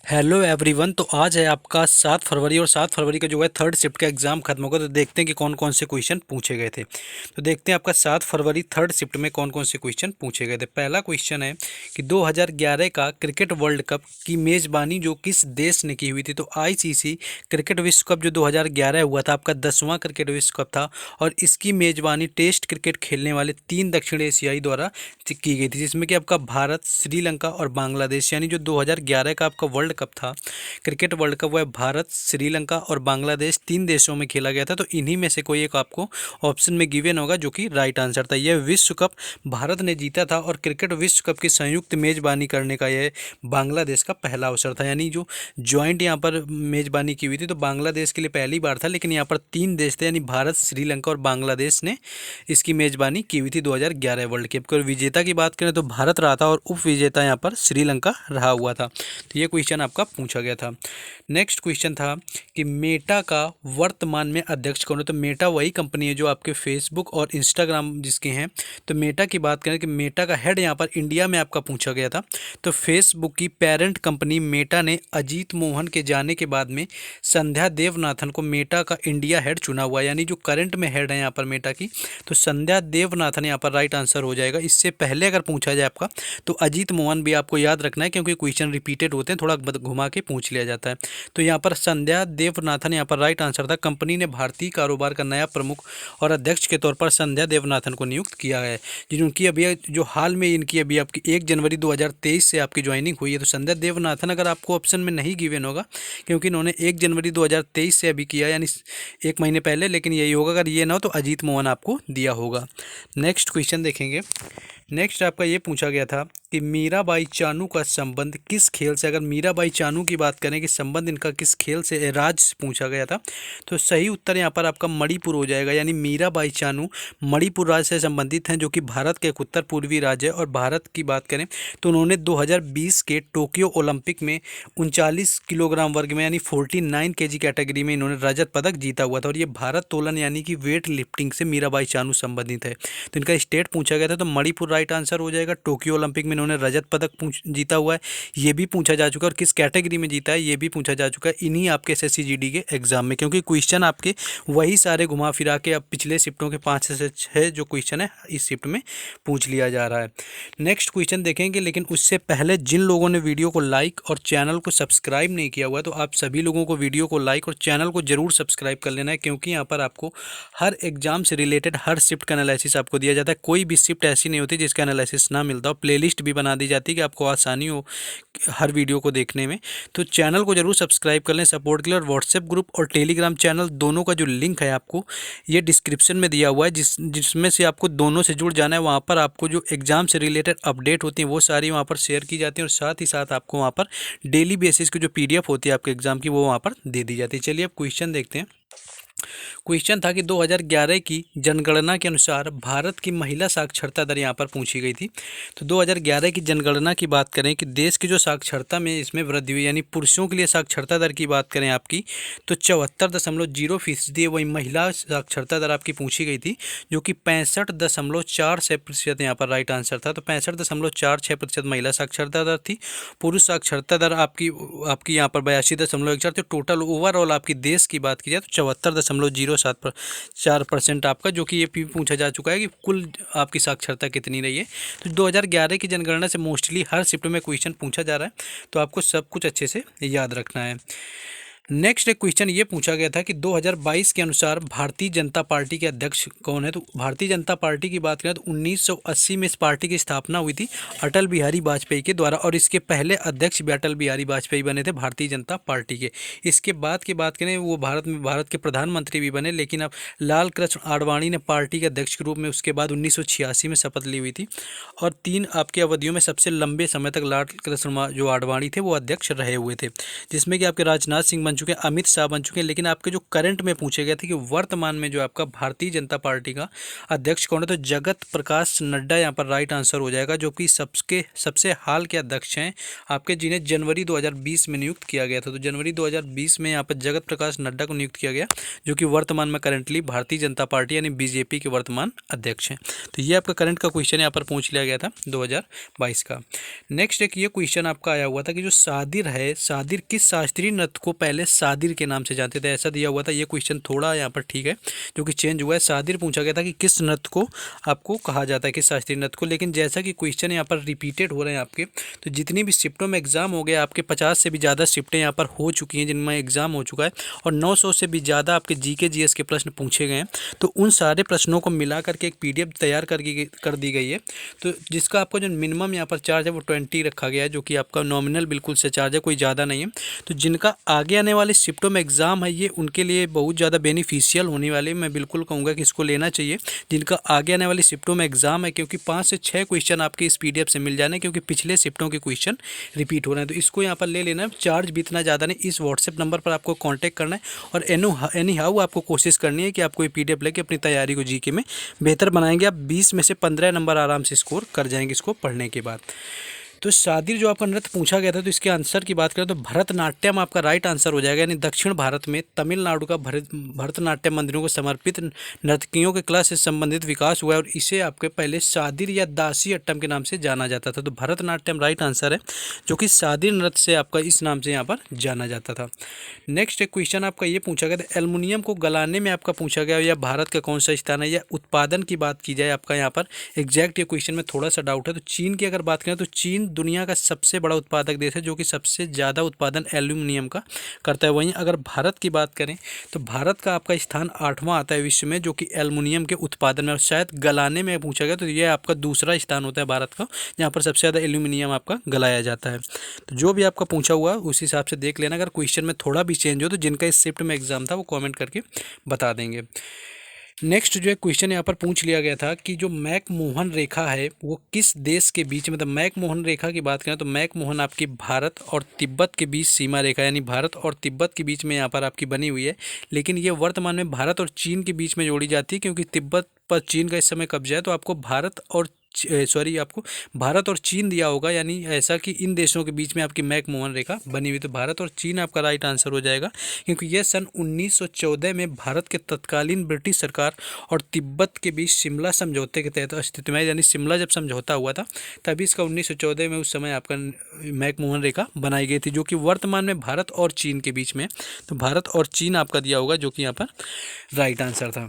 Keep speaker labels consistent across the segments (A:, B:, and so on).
A: Hello everyone. तो आज है आपका 7 फरवरी और 7 फरवरी का जो है थर्ड शिफ्ट का एग्ज़ाम खत्म होगा। तो देखते हैं कि कौन कौन से क्वेश्चन पूछे गए थे। तो देखते हैं आपका 7 फरवरी थर्ड शिफ्ट में कौन कौन से क्वेश्चन पूछे गए थे। पहला क्वेश्चन है कि 2011 का क्रिकेट वर्ल्ड कप की मेज़बानी जो किस देश ने की हुई थी। तो आईसीसी क्रिकेट विश्व कप जो 2011 हुआ था, आपका 10वां क्रिकेट विश्व कप था और इसकी मेज़बानी टेस्ट क्रिकेट खेलने वाले 3 दक्षिण एशियाई द्वारा की गई थी, जिसमें कि आपका भारत, श्रीलंका और बांग्लादेश। यानी जो 2011 का आपका वर्ल्ड कप था, क्रिकेट वर्ल्ड कप, वह भारत, श्रीलंका और बांग्लादेश 3 देशों में खेला गया था। तो इन्हीं में से कोई एक आपको ऑप्शन में गिवन होगा जो कि राइट आंसर था। यह विश्व कप भारत ने जीता था और क्रिकेट विश्व कप की संयुक्त मेजबानी करने का यह बांग्लादेश का पहला अवसर था। यानी जो ज्वाइंट यहाँ पर मेजबानी की हुई थी, तो बांग्लादेश के लिए पहली बार था, लेकिन यहाँ पर 3 देश थे, यानी भारत, श्रीलंका और बांग्लादेश ने इसकी मेजबानी की हुई थी 2011 वर्ल्ड कप की। और विजेता की बात करें तो भारत रहा था और उप विजेता यहाँ पर श्रीलंका रहा हुआ था। तो ये क्वेश्चन आपका पूछा गया था। नेक्स्ट क्वेश्चन था कि मेटा का वर्तमान में अध्यक्ष कौन है। तो मेटा वही कंपनी है जो आपके फेसबुक और इंस्टाग्राम जिसके हैं। तो मेटा की बात करें कि मेटा का हेड यहाँ पर इंडिया में आपका पूछा गया था। तो फेसबुक की पेरेंट कंपनी मेटा ने अजीत मोहन के जाने के बाद में संध्या देवनाथन को मेटा का इंडिया हेड चुना हुआ है। यानी जो करंट में हेड है यहाँ पर मेटा की, तो संध्या देवनाथन यहाँ पर राइट आंसर हो जाएगा। इससे पहले अगर पूछा जाए आपका, तो अजीत मोहन भी आपको याद रखना है, क्योंकि क्वेश्चन रिपीटेड होते हैं, थोड़ा घुमा के पूछ लिया जाता है। तो यहाँ पर संध्या देवनाथन यहाँ पर राइट आंसर था। कंपनी ने भारतीय कारोबार का नया प्रमुख और अध्यक्ष के तौर पर संध्या देवनाथन को नियुक्त किया है, जिनकी अभी जो हाल में इनकी अभी आपकी 1 जनवरी 2023 से आपकी ज्वाइनिंग हुई है। तो संध्या देवनाथन अगर आपको ऑप्शन में नहीं गिवन होगा, क्योंकि इन्होंने 1 जनवरी 2023 से अभी किया, यानी 1 महीने पहले, लेकिन यही होगा। अगर ये ना हो तो अजीत मोहन आपको दिया होगा। नेक्स्ट क्वेश्चन देखेंगे। नेक्स्ट आपका ये पूछा गया था कि मीराबाई चानू का संबंध किस खेल से। अगर मीराबाई चानू की बात करें कि संबंध इनका किस खेल से, राज्य से पूछा गया था, तो सही उत्तर यहाँ पर आपका मणिपुर हो जाएगा। यानी मीराबाई चानू मणिपुर राज्य से संबंधित हैं, जो कि भारत के एक उत्तर पूर्वी राज्य है। और भारत की बात करें तो उन्होंने 2020 के टोक्यो ओलंपिक में 39 किलोग्राम वर्ग में, यानी 49 केजी कैटेगरी में इन्होंने रजत पदक जीता हुआ था। और ये भारत तोलन यानी कि वेट लिफ्टिंग से मीराबाई चानू संबंधित है। तो इनका स्टेट पूछा गया था, तो मणिपुर राइट आंसर हो जाएगा। टोक्यो ओलंपिक में इन्होंने रजत पदक जीता हुआ है, ये भी पूछा जा चुका है। और किस कैटेगरी में जीता है ये भी पूछा जा चुका है इन्हीं आपके एसएससी जीडी के एग्जाम में, क्योंकि क्वेश्चन आपके वही सारे घुमा फिरा के अब पिछले शिफ्टों के 5 से 6 जो क्वेश्चन है इस शिफ्ट में पूछ लिया जा रहा है। नेक्स्ट क्वेश्चन देखेंगे, लेकिन उससे पहले जिन लोगों ने वीडियो को लाइक और चैनल को सब्सक्राइब नहीं किया हुआ है, तो आप सभी लोगों को वीडियो को लाइक और चैनल को जरूर सब्सक्राइब कर लेना है, क्योंकि यहाँ पर आपको हर एग्जाम से रिलेटेड हर शिफ्ट का एनालिसिस आपको दिया जाता है। कोई भी शिफ्ट ऐसी नहीं होती जिसका एनालिसिस ना मिलता हो। प्लेलिस्ट भी बना दी जाती है कि आपको आसानी हो हर वीडियो को देखने में। तो चैनल को जरूर सब्सक्राइब कर लें सपोर्ट के लिए। और व्हाट्सएप ग्रुप और टेलीग्राम चैनल दोनों का जो लिंक है आपको ये डिस्क्रिप्शन में दिया हुआ है, जिसमें से आपको दोनों से जुड़ जाना है। वहाँ पर आपको जो एग्जाम से रिलेटेड अपडेट होती हैं वो सारी वहाँ पर शेयर की जाती हैं, और साथ ही साथ आपको वहाँ पर डेली बेसिस की जो PDF होती है आपके एग्जाम की, वो वहाँ पर दे दी जाती है। चलिए अब क्वेश्चन देखते हैं। क्वेश्चन था कि 2011 की जनगणना के अनुसार भारत की महिला साक्षरता दर यहाँ पर पूछी गई थी। तो 2011 की जनगणना की बात करें कि देश की जो साक्षरता में इसमें वृद्धि हुई, यानी पुरुषों के लिए साक्षरता दर की बात करें आपकी, तो 74.0% है। वही महिला साक्षरता दर आपकी पूछी गई थी, जो कि 65.46% यहाँ पर राइट आंसर था। तो 65.46% महिला साक्षरता दर थी। पुरुष साक्षरता दर आपकी आपकी यहाँ पर 82.14। तो टोटल ओवरऑल आपकी देश की बात की जाए तो 74.04% आपका, जो कि ये भी पूछा जा चुका है कि कुल आपकी साक्षरता कितनी रही है। तो 2011 की जनगणना से मोस्टली हर शिफ्ट में क्वेश्चन पूछा जा रहा है, तो आपको सब कुछ अच्छे से याद रखना है। नेक्स्ट एक क्वेश्चन ये पूछा गया था कि 2022 के अनुसार भारतीय जनता पार्टी के अध्यक्ष कौन है। तो भारतीय जनता पार्टी की बात करें तो 1980 में इस पार्टी की स्थापना हुई थी अटल बिहारी वाजपेयी के द्वारा, और इसके पहले अध्यक्ष भी अटल बिहारी वाजपेयी बने थे भारतीय जनता पार्टी के। इसके बाद की बात करें वो भारत के प्रधानमंत्री भी बने, लेकिन अब लाल कृष्ण आडवाणी ने पार्टी के अध्यक्ष के रूप में उसके बाद 1986 में शपथ ली हुई थी। और 3 आपकी अवधियों में सबसे लंबे समय तक लाल कृष्ण जो आडवाणी थे वो अध्यक्ष रहे हुए थे, जिसमें कि आपके राजनाथ सिंह बन बन चुके हैं, अमित शाह बन चुके हैं, लेकिन आपके जो करंट में पूछे गए थे कि वर्तमान में जो आपका भारतीय जनता पार्टी का अध्यक्ष कौन है, तो जगत प्रकाश नड्डा यहाँ पर राइट आंसर हो जाएगा, जो कि सबसे हाल के अध्यक्ष हैं आपके, जिन्हें जनवरी 2020 में नियुक्त किया गया था। तो जनवरी 2020 में यहाँ पर जगत प्रकाश नड्डा को नियुक्त किया गया, जो कि वर्तमान में करंटली भारतीय जनता पार्टी यानी बीजेपी के वर्तमान अध्यक्ष हैं। तो ये आपका करंट का क्वेश्चन यहाँ पर पूछ लिया गया था 2022 का। नेक्स्ट एक ये क्वेश्चन आपका आया हुआ था कि जो सादिर है, सादिर किस शास्त्रीय नृत्य को पहले सादिर के नाम से जानते थे, ऐसा दिया हुआ था। ये क्वेश्चन थोड़ा यहाँ पर ठीक है, जो कि चेंज हुआ है। सादिर पूछा गया था कि किस नृत्य को आपको कहा जाता है, किस शास्त्रीय नृत्य को, लेकिन जैसा कि क्वेश्चन यहाँ पर रिपीटेड हो रहे हैं आपके, तो जितनी भी शिफ्टों में एग्जाम हो गया आपके 50 से भी ज़्यादा शिफ्टें यहाँ पर हो चुकी हैं जिनमें एग्जाम हो चुका है, और 900 से भी ज़्यादा आपके जीके जीएस के प्रश्न पूछे गए हैं। तो उन सारे प्रश्नों को मिला करके एक पीडीएफ तैयार कर दी गई है, तो जिसका आपका जो मिनिमम यहाँ पर चार्ज है वो 20 रखा गया है, जो कि आपका नॉमिनल बिल्कुल से चार्ज है, कोई ज़्यादा नहीं है। तो जिनका आगे आने वाले शिफ्टों में एग्जाम है ये उनके लिए बहुत ज़्यादा बेनिफिशियल होने वाले, मैं बिल्कुल कहूँगा कि इसको लेना चाहिए जिनका आगे आने वाली शिफ्टों में एग्जाम है, क्योंकि 5 से 6 क्वेश्चन आपके इस पीडीएफ से मिल जाने, क्योंकि पिछले शिफ्टों के क्वेश्चन रिपीट हो रहे हैं। तो इसको यहाँ पर ले लेना है, चार्ज भी इतना ज़्यादा नहीं। इस व्हाट्सएप नंबर पर आपको कॉन्टैक्ट करना है, और एनी हाउ आपको कोशिश करनी है कि आपको ये पीडीएफ लेके अपनी तैयारी को जीके में बेहतर बनाएंगे। आप 20 में से 15 नंबर आराम से स्कोर कर जाएंगे इसको पढ़ने के बाद। तो सादिर जो आपका नृत्य पूछा गया था, तो इसके आंसर की बात करें तो भरतनाट्यम आपका राइट आंसर हो जाएगा, यानी दक्षिण भारत में तमिलनाडु का भरतनाट्यम मंदिरों को समर्पित नर्तकियों के कला से संबंधित विकास हुआ है, और इसे आपके पहले सादिर या दासी अट्टम के नाम से जाना जाता था। तो भरतनाट्यम राइट आंसर है, जो कि सादिर नृत्य से आपका इस नाम से यहाँ पर जाना जाता था। नेक्स्ट एक क्वेश्चन आपका ये पूछा गया था, एल्युमिनियम को गलाने में आपका पूछा गया या भारत का कौन सा स्थान है, या उत्पादन की बात की जाए आपका यहाँ पर एग्जैक्ट ये क्वेश्चन में थोड़ा सा डाउट है। तो चीन की अगर बात करें तो चीन दुनिया का सबसे बड़ा उत्पादक देश है, जो कि सबसे ज़्यादा उत्पादन एल्यूमिनियम का करता है। वहीं अगर भारत की बात करें तो भारत का आपका स्थान 8वां आता है विश्व में, जो कि एल्यूमिनियम के उत्पादन में, और शायद गलाने में पूछा गया तो ये आपका दूसरा स्थान होता है भारत का, जहाँ पर सबसे ज़्यादा एल्यूमिनियम आपका गलाया जाता है। तो जो भी आपका पूछा हुआ उस हिसाब से देख लेना, अगर क्वेश्चन में थोड़ा भी चेंज हो तो जिनका इस शिफ्ट में एग्जाम था वो कॉमेंट करके बता देंगे। नेक्स्ट जो है क्वेश्चन यहाँ पर पूछ लिया गया था कि जो मैकमोहन रेखा है वो किस देश के बीच में, मतलब मैकमोहन रेखा की बात करें तो मैकमोहन आपकी भारत और तिब्बत के बीच सीमा रेखा, यानी भारत और तिब्बत के बीच में यहाँ पर आपकी बनी हुई है, लेकिन ये वर्तमान में भारत और चीन के बीच में जोड़ी जाती है, क्योंकि तिब्बत पर चीन का इस समय कब्जा है। तो आपको आपको भारत और चीन दिया होगा, यानी ऐसा कि इन देशों के बीच में आपकी मैकमोहन रेखा बनी हुई। तो भारत और चीन आपका राइट आंसर हो जाएगा, क्योंकि यह सन 1914 में भारत के तत्कालीन ब्रिटिश सरकार और तिब्बत के बीच शिमला समझौते के तहत अस्तित्व में, यानी शिमला जब समझौता हुआ था तभी इसका 1914 में उस समय आपका मैकमोहन रेखा बनाई गई थी, जो कि वर्तमान में भारत और चीन के बीच में। तो भारत और चीन आपका दिया होगा, जो कि यहाँ पर राइट आंसर था।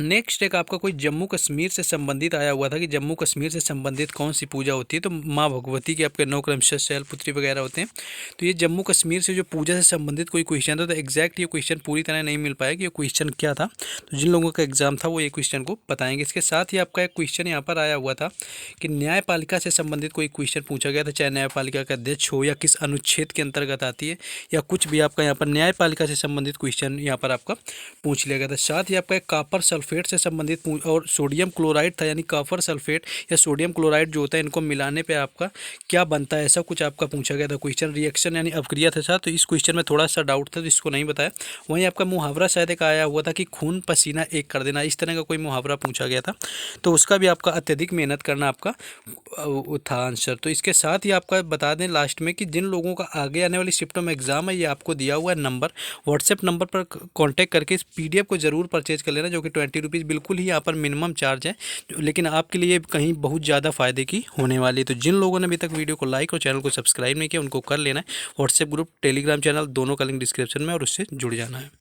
A: नेक्स्ट एक आपका कोई जम्मू कश्मीर से संबंधित आया हुआ था कि जम्मू कश्मीर से संबंधित कौन सी पूजा होती है, तो माँ भगवती के आपके 9 क्रमशः शैलपुत्री वगैरह होते हैं। तो ये जम्मू कश्मीर से जो पूजा से संबंधित कोई क्वेश्चन था, तो एग्जैक्ट ये क्वेश्चन पूरी तरह नहीं मिल पाया कि ये क्वेश्चन क्या था। तो जिन लोगों का एग्जाम था वो ये क्वेश्चन को बताएंगे। इसके साथ ही आपका एक क्वेश्चन यहाँ पर आया हुआ था कि न्यायपालिका से संबंधित कोई क्वेश्चन पूछा गया था, चाहे न्यायपालिका का अध्यक्ष हो या किस अनुच्छेद के अंतर्गत आती है या कुछ भी, आपका यहाँ पर न्यायपालिका से संबंधित क्वेश्चन यहाँ पर आपका पूछ लिया गया था। साथ ही आपका एक कॉपर सल्फेट से संबंधित और सोडियम क्लोराइड था, यानी कॉपर सल्फेट या सोडियम क्लोराइड जो होता है, इनको मिलाने पे आपका क्या बनता है, ऐसा कुछ आपका पूछा गया था क्वेश्चन। रिएक्शन यानी अवक्रिया था साथ, तो इस क्वेश्चन में थोड़ा सा डाउट था, तो इसको नहीं बताया। वहीं आपका मुहावरा शायद एक आया हुआ था कि खून पसीना एक कर देना, इस तरह का कोई मुहावरा पूछा गया था, तो उसका भी आपका अत्यधिक मेहनत करना आपका था आंसर। तो इसके साथ ही आपका बता दें लास्ट में कि जिन लोगों का आगे आने वाली शिफ्टों में एग्जाम है, ये आपको दिया हुआ है नंबर, व्हाट्सएप नंबर पर कॉन्टैक्ट करके इस पीडीएफ को जरूर परचेज कर लेना, जो कि 20 रुपीज़ बिल्कुल ही यहाँ पर मिनिमम चार्ज है, लेकिन आपके लिए कहीं बहुत ज़्यादा फायदे की होने वाली है। तो जिन लोगों ने अभी तक वीडियो को लाइक और चैनल को सब्सक्राइब नहीं किया उनको कर लेना है। व्हाट्सएप ग्रुप, टेलीग्राम चैनल दोनों का लिंक डिस्क्रिप्शन में, और उससे जुड़ जाना है।